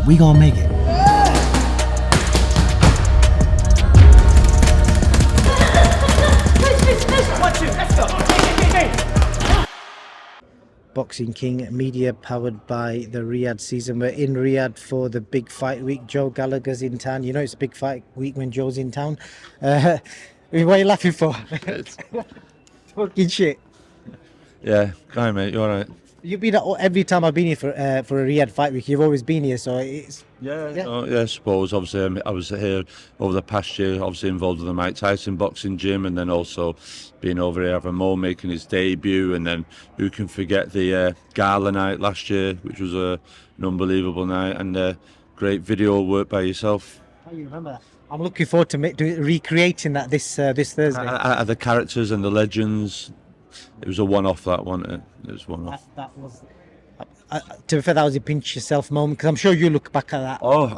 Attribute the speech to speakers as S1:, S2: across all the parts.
S1: We gonna make it. Boxing King media powered by the Riyadh season. We're in Riyadh for the big fight week. Joe Gallagher's in town. You know it's a big fight week when Joe's in town. What are you laughing for? Fucking shit.
S2: Yeah, hi mate, you alright?
S1: You've been every time I've been here for a Riyadh fight week. You've always been here, so it's
S2: I suppose. Obviously, I was here over the past year, obviously involved with the Mike Tyson boxing gym, and then also being over here having Mo making his debut, and then who can forget the gala night last year, which was an unbelievable night, and great video work by yourself.
S1: How you remember that? I'm looking forward to recreating that this Thursday.
S2: The characters and the legends. It was a one-off, that wasn't it? It was one-off.
S1: That was. To be fair, that was a pinch yourself moment, because I'm sure you look back at that.
S2: Oh,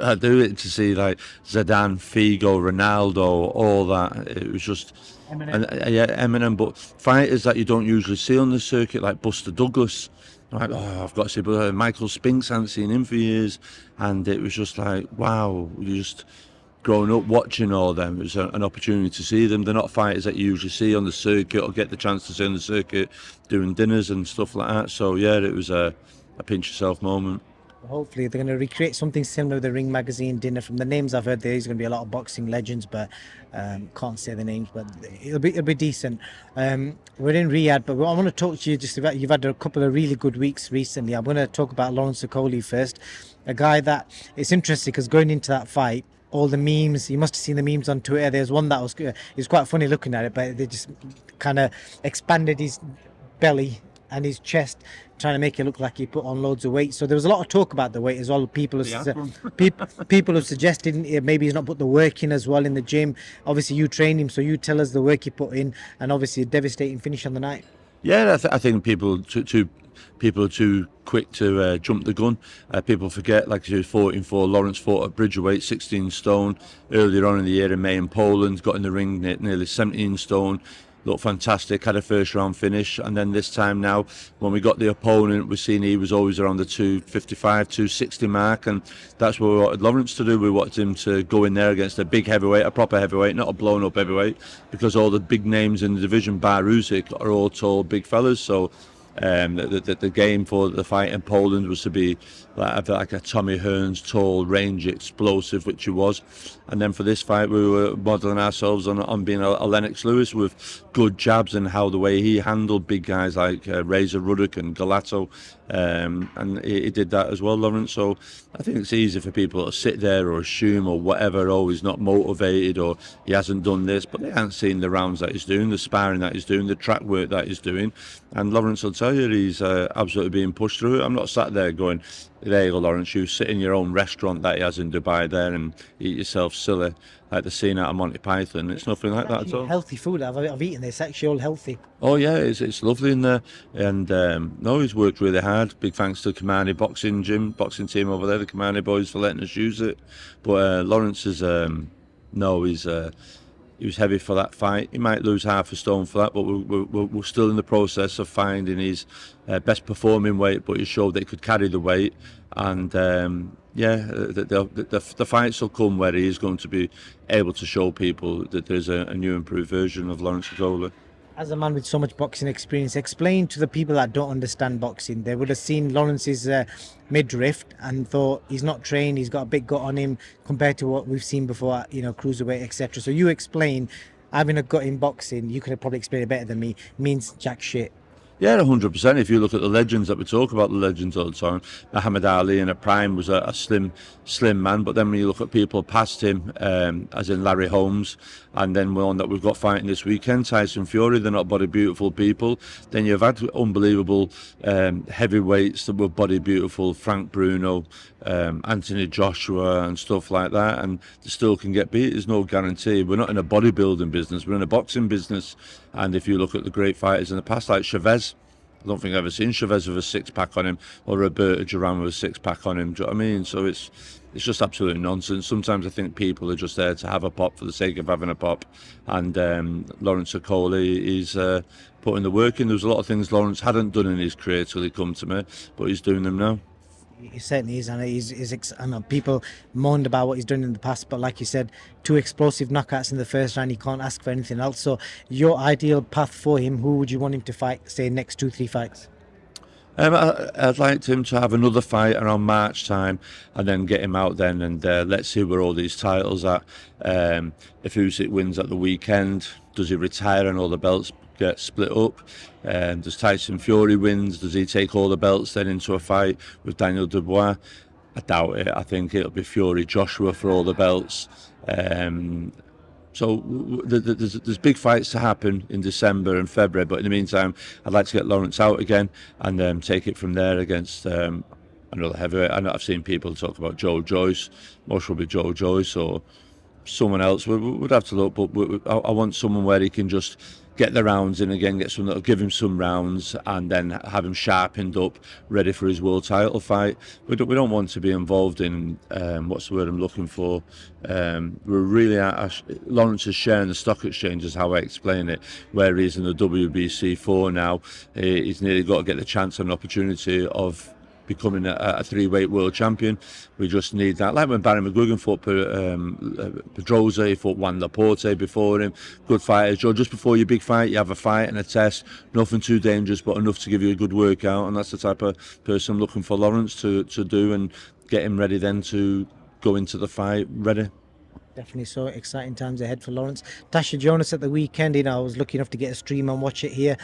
S2: I do it to see like Zidane, Figo, Ronaldo, all that. It was just Eminem. But fighters that you don't usually see on the circuit, like Buster Douglas. Like, I've got to see, but Michael Spinks, I haven't seen him for years, and it was just like, wow, you just. Growing up watching all them, it was an opportunity to see them. They're not fighters that you usually see on the circuit or get the chance to see on the circuit doing dinners and stuff like that. So yeah, it was a pinch yourself moment.
S1: Hopefully they're going to recreate something similar with the Ring Magazine dinner. From the names I've heard, there's going to be a lot of boxing legends, but can't say the names, but it'll be decent. We're in Riyadh, but I want to talk to you just about, you've had a couple of really good weeks recently. I'm going to talk about Lawrence Okolie first, a guy that it's interesting because going into that fight, all the memes, you must have seen the memes on Twitter. There's one that was quite funny looking at it, but they just kind of expanded his belly and his chest, trying to make it look like he put on loads of weight. So there was a lot of talk about the weight as well. People have suggested maybe he's not put the work in as well in the gym. Obviously you train him, so you tell us the work he put in, and obviously a devastating finish on the night.
S2: Yeah, I think people are too quick to jump the gun. People forget, like you fought in for Lawrence fought at Bridgerweight, 16 stone earlier on in the year in May in Poland, got in the ring at nearly 17 stone. Looked fantastic, had a first round finish, and then this time now when we got the opponent, we've seen he was always around the 255, 260 mark, and that's what we wanted Lawrence to do. We wanted him to go in there against a big heavyweight, a proper heavyweight, not a blown up heavyweight, because all the big names in the division bar Usyk are all tall big fellas. So the game for the fight in Poland was to be like a Tommy Hearns, tall, rangy, explosive, which he was. And then for this fight, we were modelling ourselves on being a Lennox Lewis with good jabs and how the way he handled big guys like Razor Ruddock and Galato. And he did that as well, Lawrence. So I think it's easy for people to sit there or assume or whatever, oh, he's not motivated or he hasn't done this, but they haven't seen the rounds that he's doing, the sparring that he's doing, the track work that he's doing. And Lawrence will tell you he's absolutely being pushed through it. I'm not sat there going, there you go, Lawrence, you sit in your own restaurant that he has in Dubai there and eat yourself silly like the scene out of Monty Python. It's nothing like that at all.
S1: Healthy food. I've eaten this. Actually all healthy.
S2: Oh yeah, it's lovely in there. And no, he's worked really hard. Big thanks to Kamani boxing team over there, the Kamani boys, for letting us use it. But Lawrence is he was heavy for that fight. He might lose half a stone for that, but we're still in the process of finding his best performing weight. But he showed that he could carry the weight, and the fights will come where he is going to be able to show people that there's a new improved version of Lawrence Okolie.
S1: As a man with so much boxing experience, explain to the people that don't understand boxing. They would have seen Lawrence's midriff and thought he's not trained, he's got a big gut on him compared to what we've seen before, cruiserweight, etc. So you explain, having a gut in boxing, you could have probably explained it better than me, means jack shit.
S2: Yeah, 100%. If you look at the legends that we talk about, the legends all the time, Muhammad Ali in a prime was a slim man. But then when you look at people past him, as in Larry Holmes, and then one that we've got fighting this weekend, Tyson Fury, they're not body beautiful people. Then you've had unbelievable heavyweights that were body beautiful, Frank Bruno, Anthony Joshua and stuff like that, and they still can get beat. There's no guarantee. We're not in a bodybuilding business, we're in a boxing business. And if you look at the great fighters in the past, like Chavez, I don't think I've ever seen Chavez with a six-pack on him, or Roberto Duran with a six-pack on him. Do you know what I mean? So it's just absolutely nonsense. Sometimes I think people are just there to have a pop for the sake of having a pop. And Lawrence Okolie is putting the work in. There was a lot of things Lawrence hadn't done in his career till he come to me, but he's doing them now.
S1: He certainly is, and I know people moaned about what he's done in the past, but like you said, two explosive knockouts in the first round, he can't ask for anything else. So, your ideal path for him, who would you want him to fight, say, next 2, 3 fights?
S2: I'd like him to have another fight around March time, and then get him out then, and let's see where all these titles at. If Usyk wins at the weekend, does he retire and all the belts get split up? Does Tyson Fury wins? Does he take all the belts then into a fight with Daniel Dubois? I doubt it. I think it'll be Fury Joshua for all the belts. So there's big fights to happen in December and February, but in the meantime, I'd like to get Lawrence out again and take it from there against another heavyweight. I know I've seen people talk about Joe Joyce. Most will be Joe Joyce or someone else. We'd have to look, but I want someone where he can just get the rounds in again, get someone that'll give him some rounds, and then have him sharpened up, ready for his world title fight. We don't want to be involved in what's the word I'm looking for. We're really Lawrence is sharing the stock exchange, is how I explain it. Where he's in the WBC4 now, he's nearly got to get the chance and opportunity of becoming a three-weight world champion. We just need that. Like when Barry McGuigan fought Pedrosa, he fought Juan Laporte before him. Good fighters. Just before your big fight, you have a fight and a test. Nothing too dangerous, but enough to give you a good workout. And that's the type of person I'm looking for Lawrence to do, and get him ready then to go into the fight ready.
S1: Definitely so exciting times ahead for Lawrence. Tasha Jonas at the weekend, I was lucky enough to get a stream and watch it here.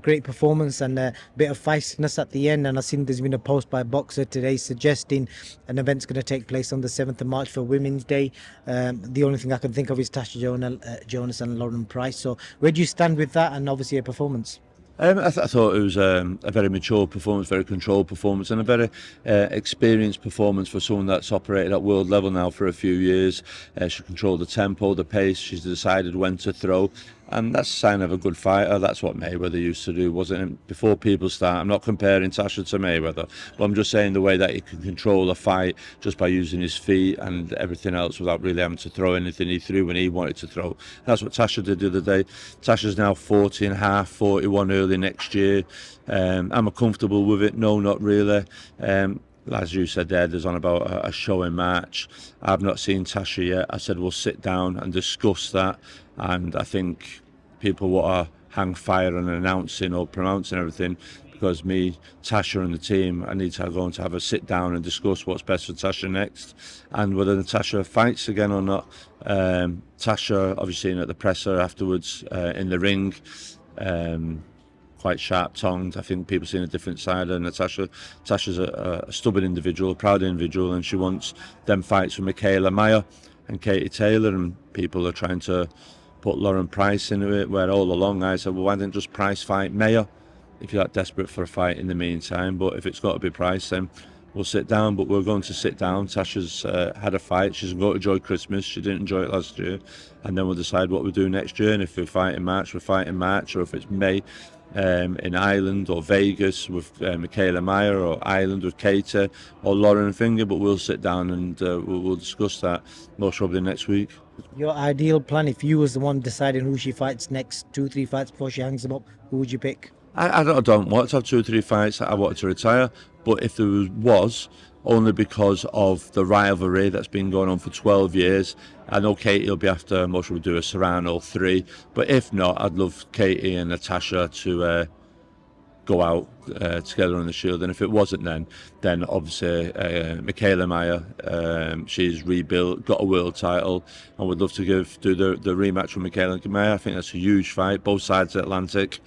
S1: Great performance and a bit of feistiness at the end. And I've seen there's been a post by a boxer today suggesting an event's going to take place on the 7th of March for Women's Day. The only thing I can think of is Tasha Jonas and Lauren Price. So where do you stand with that, and obviously a performance?
S2: I thought it was a very mature performance, very controlled performance, and a very experienced performance for someone that's operated at world level now for a few years. She controlled the tempo, the pace. She's decided when to throw, and that's a sign of a good fighter. That's what Mayweather used to do, wasn't it? Before people start, I'm not comparing Tasha to Mayweather, but I'm just saying the way that he can control a fight just by using his feet and everything else without really having to throw anything. He threw when he wanted to throw. That's what Tasha did the other day. Tasha's now 40 and a half, 41 early next year. Am I comfortable with it? No, not really. As you said there's on about a showing match. I've not seen Tasha yet. I said we'll sit down and discuss that, and I think people want to hang fire on announcing or pronouncing everything, because me, Tasha and the team, I need to go and to have a sit down and discuss what's best for Tasha next, and whether Tasha fights again or not. Tasha, obviously, at the presser afterwards in the ring, quite sharp-tongued. I think people seeing a different side of Natasha. Tasha's a stubborn individual, a proud individual, and she wants them fights with Michaela Mayer and Katie Taylor, and people are trying to put Lauren Price into it, where all along I said, well, why didn't just Price fight Mayer if you're that desperate for a fight in the meantime? But if it's got to be Price, then we'll sit down. But we're going to sit down. Tasha's had a fight. She's going to enjoy Christmas. She didn't enjoy it last year. And then we'll decide what we do next year. And if we fight in March, we fight in March. Or if it's May, in Ireland or Vegas with Michaela Mayer, or Ireland with Katie or Lauren Finger. But we'll sit down and we'll discuss that most probably next week.
S1: Your ideal plan, if you was the one deciding who she fights next 2, 3 fights before she hangs them up, who would you pick?
S2: I don't want to have 2 or 3 fights. I wanted to retire, but if there was, only because of the rivalry that's been going on for 12 years. I know Katie will be after, most will do a Serrano 3, but if not, I'd love Katie and Natasha to go out together on the Shield. And if it wasn't, then obviously Michaela Mayer, she's rebuilt, got a world title, and would love to do the rematch with Michaela Mayer. I think that's a huge fight, both sides of the Atlantic.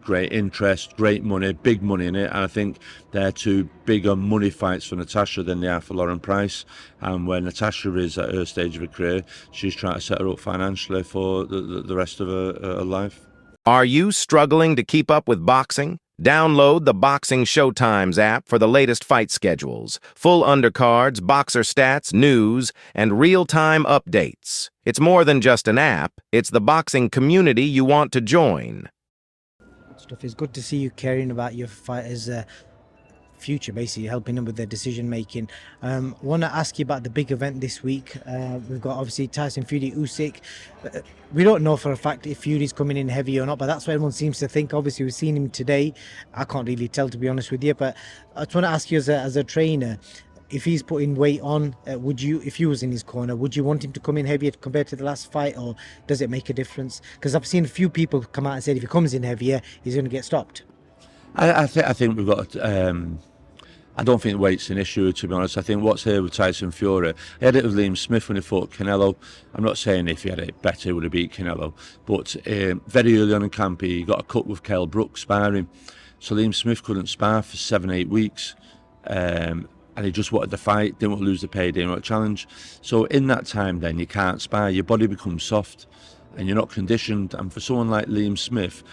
S2: Great interest, great money, big money in it, and I think they're 2 bigger money fights for Natasha than they are for Lauren Price. And when Natasha is at her stage of her career, she's trying to set her up financially for the rest of her life.
S3: Are you struggling to keep up with boxing? Download the Boxing Showtimes app for the latest fight schedules, full undercards, boxer stats, news, and real-time updates. It's more than just an app, it's the boxing community you want to join.
S1: Stuff. It's good to see you caring about your fighters' future, basically helping him with their decision making. Want to ask you about the big event this week. We've got obviously Tyson Fury, Usyk. We don't know for a fact if Fury's coming in heavy or not, but that's what everyone seems to think. Obviously, we've seen him today. I can't really tell, to be honest with you, but I just want to ask you as a trainer, if he's putting weight on, would you, if you was in his corner, would you want him to come in heavier compared to the last fight, or does it make a difference? Because I've seen a few people come out and said if he comes in heavier, he's going to get stopped.
S2: I think we've got. I don't think weight's an issue, to be honest. I think what's here with Tyson Fury, he had it with Liam Smith when he fought Canelo. I'm not saying if he had it better, he would have beat Canelo, but very early on in camp, he got a cut with Kell Brook sparring. So Liam Smith couldn't spar for 7-8 weeks. And he just wanted to fight, didn't want to lose the payday, didn't want to challenge. So in that time then, you can't spar, your body becomes soft and you're not conditioned. And for someone like Liam Smith,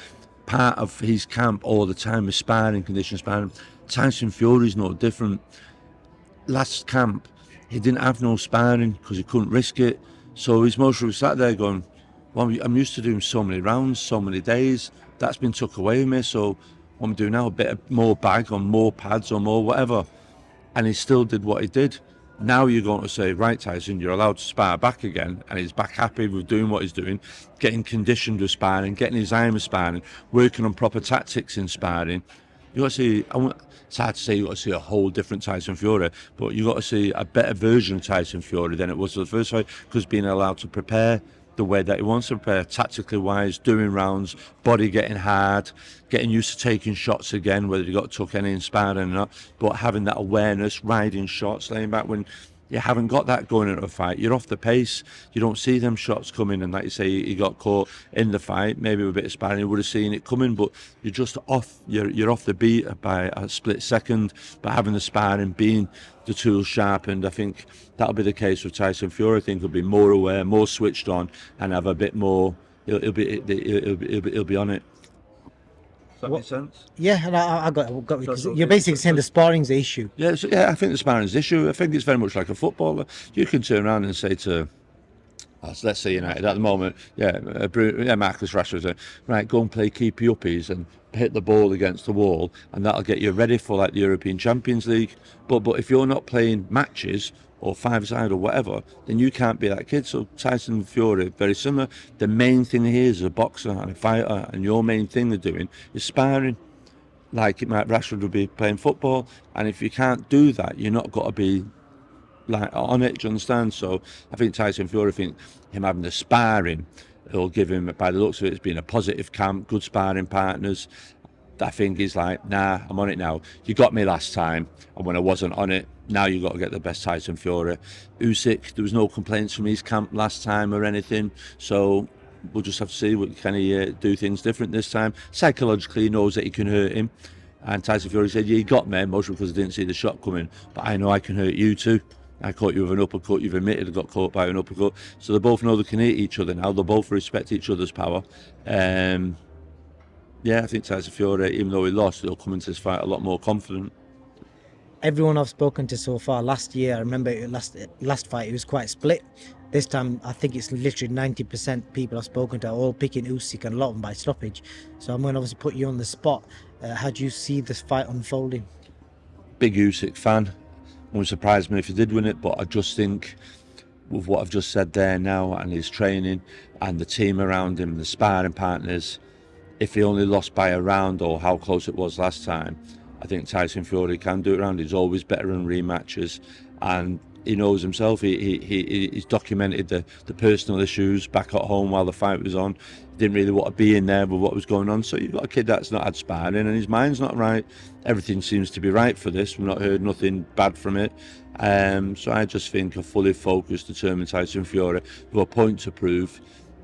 S2: part of his camp all the time is sparring, conditioned sparring. Tyson Fury's no different. Last camp, he didn't have no sparring because he couldn't risk it. So his motion was sat there going, well, I'm used to doing so many rounds, so many days. That's been took away from me. So what I'm doing now, a bit of more bag or more pads or more whatever. And he still did what he did. Now you're going to say, right, Tyson, you're allowed to spar back again, and he's back happy with doing what he's doing, getting conditioned with sparring, getting his aim with sparring, working on proper tactics in sparring. You got to see. It's hard to say you got to see a whole different Tyson Fury, but you got to see a better version of Tyson Fury than it was the first fight, because being allowed to prepare the way that he wants to prepare, tactically wise, doing rounds, body getting hard, getting used to taking shots again, whether he got took any in sparring or not, but having that awareness, riding shots, laying back when you haven't got that going into a fight. You're off the pace. You don't see them shots coming, and like you say, he got caught in the fight. Maybe with a bit of sparring, you would have seen it coming, but you're just off. You're off the beat by a split second. But having the sparring, being the tools sharpened, I think that'll be the case with Tyson Fury. I think he'll be more aware, more switched on, and have a bit more. He'll be on it. Does that make sense?
S1: Yeah, and I got because you're basically saying the sparring's the issue.
S2: Yeah, I think the sparring's the issue. I think it's very much like a footballer. You can turn around and say to, let's say United at the moment, Marcus Rashford saying, right, go and play keepy uppies and hit the ball against the wall, and that'll get you ready for like the European Champions League. But if you're not playing matches or five-a-side or whatever, then you can't be that kid. So Tyson Fury, very similar. The main thing here is a boxer and a fighter, and your main thing they're doing is sparring. Like Rashford would be playing football, and if you can't do that, you're not got to be like on it. Do you understand? So I think Tyson Fury, I think him having the sparring, it'll give him, by the looks of it, it's been a positive camp, good sparring partners. I think he's like, nah, I'm on it now. You got me last time, and when I wasn't on it, now you got to get the best Tyson Fury. Usyk, there was no complaints from his camp last time or anything, so we'll just have to see, can he do things different this time. Psychologically, he knows that he can hurt him, and Tyson Fury said, yeah, you got me, mostly because I didn't see the shot coming, but I know I can hurt you too. I caught you with an uppercut, you've admitted I got caught by an uppercut, so they both know they can hit each other now, they both respect each other's power. Yeah, I think Tyson Fury, even though he lost, he'll come into this fight a lot more confident.
S1: Everyone I've spoken to so far, last year, I remember last fight, it was quite split. This time, I think it's literally 90% people I've spoken to are all picking Usyk, and a lot of them by stoppage. So I'm going to obviously put you on the spot. How do you see this fight unfolding?
S2: Big Usyk fan. Wouldn't surprise me if he did win it, but I just think with what I've just said there now, and his training and the team around him, the sparring partners, if he only lost by a round or how close it was last time, I think Tyson Fury can do it around. He's always better in rematches, and he knows himself. He's documented the personal issues back at home while the fight was on. He didn't really want to be in there with what was going on. So you've got a kid that's not had sparring, and his mind's not right. Everything seems to be right for this. We've not heard nothing bad from it. So I just think a fully focused, determined Tyson Fury with a point to prove.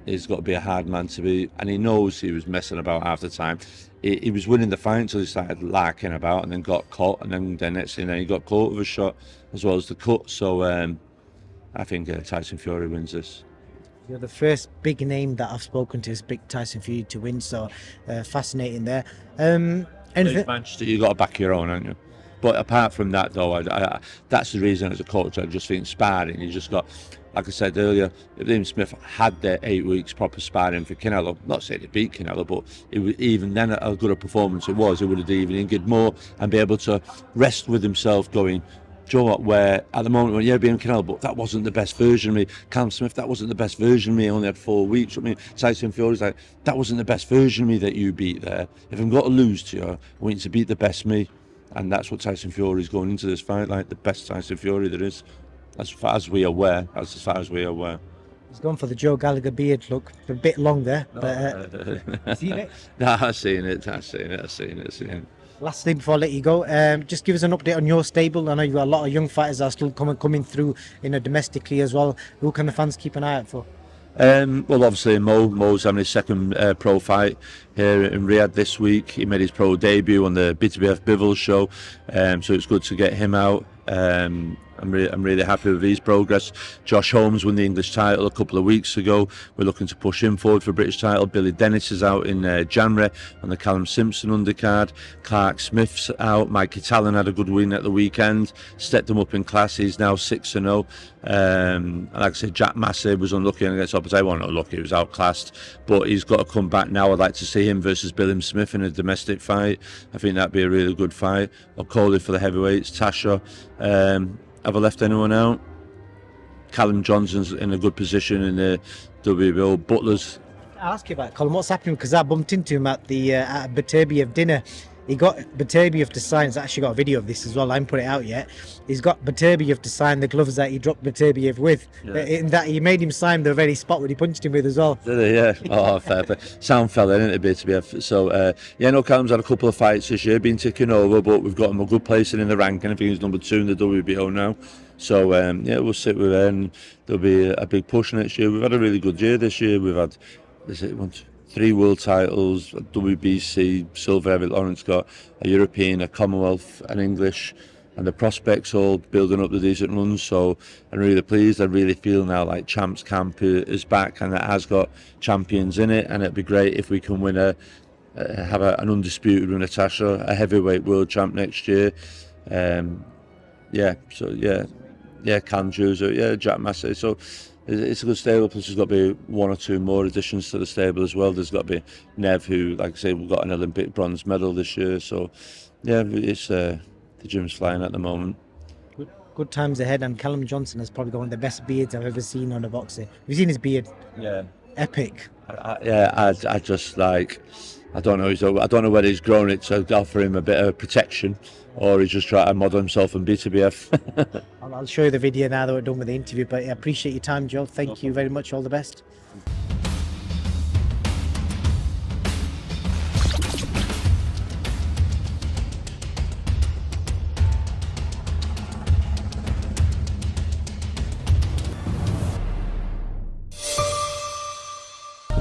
S2: He's got to be a hard man to beat, and he knows he was messing about half the time. He was winning the fight until he started larking about, and then got caught, and then the next thing, then he got caught with a shot as well as the cut. So I think Tyson Fury wins this.
S1: You're the first big name that I've spoken to is big Tyson Fury to win, so fascinating there.
S2: Manchester, you got to back your own, haven't you? But apart from that, though, that's the reason as a coach. I just think sparring, you just got, like I said earlier, if Liam Smith had their 8 weeks proper sparring for Canelo, not saying he beat Canelo, but it was, even then, a good a performance it was, he would have even injured more and be able to rest with himself going, do you know what, where at the moment when you're being Canelo, but that wasn't the best version of me. Callum Smith, that wasn't the best version of me. I only had 4 weeks. I mean, Tyson Fury's like, that wasn't the best version of me that you beat there. If I'm going to lose to you, I want you to beat the best me. And that's what Tyson Fury's going into this fight, like the best Tyson Fury there is. As far as we are aware, as far as we are aware.
S1: He's gone for the Joe Gallagher beard look, a bit long there, but seen it?
S2: No, I've seen it.
S1: Last thing before I let you go, just give us an update on your stable. I know you've got a lot of young fighters that are still coming through, domestically as well. Who can the fans keep an eye out for?
S2: Well, obviously Mo's having his second pro fight here in Riyadh this week. He made his pro debut on the BTBF Bivol show, so it's good to get him out. I'm really happy with his progress. Josh Holmes won the English title a couple of weeks ago. We're looking to push him forward for British title. Billy Dennis is out in January on the Callum Simpson undercard. Clark Smith's out. Mikey Talon had a good win at the weekend. Stepped him up in class. He's now 6-0. Like I said, Jack Massey was unlucky against Opposite. He wasn't unlucky, he was outclassed. But he's got to come back now. I'd like to see him versus Billy Smith in a domestic fight. I think that'd be a really good fight. Okolie for the heavyweights. Tasha. Have I left anyone out? Callum Johnson's in a good position in the WBO. Butler's.
S1: I'll ask you about Colin. What's happening? Because I bumped into him at the at Batebiev dinner. He got Batebiev to sign. He's actually got a video of this as well. I haven't put it out yet. He's got Batebiev to sign the gloves that he dropped Batebiev with.
S2: Yeah.
S1: In that he made him sign the very spot where he punched him with as well.
S2: Did he? Yeah. Oh, fair play. Sound fella, isn't it, BTBF? So, Callum's had a couple of fights this year, been ticking over, but we've got him a good placing in the ranking. I think he's number 2 in the WBO now. So, we'll sit with him and there'll be a big push next year. We've had a really good year this year. We've had, 3 world titles, a WBC, silver. Everett Lawrence got a European, a Commonwealth, an English, and the prospects all building up the decent runs. So I'm really pleased. I really feel now like Champs Camp is back and it has got champions in it, and it'd be great if we can win have an undisputed run of Tasha, a heavyweight world champ next year. Cam Juicer, Jack Massey. So it's a good stable, plus there's got to be 1 or 2 more additions to the stable as well. There's got to be Nev, who, like I say, we've got an Olympic bronze medal this year. So, it's the gym's flying at the moment.
S1: Good times ahead, and Callum Johnson has probably got one of the best beards I've ever seen on a boxer. Have you seen his beard?
S2: Yeah.
S1: Epic.
S2: I just like, I don't know whether he's grown it to offer him a bit of protection, or he's just trying to model himself in BTBF.
S1: I'll show you the video now that we're done with the interview, but I appreciate your time, Joe. Thank you very much. All the best.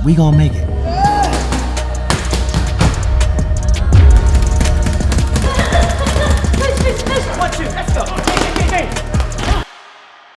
S1: We gonna make it.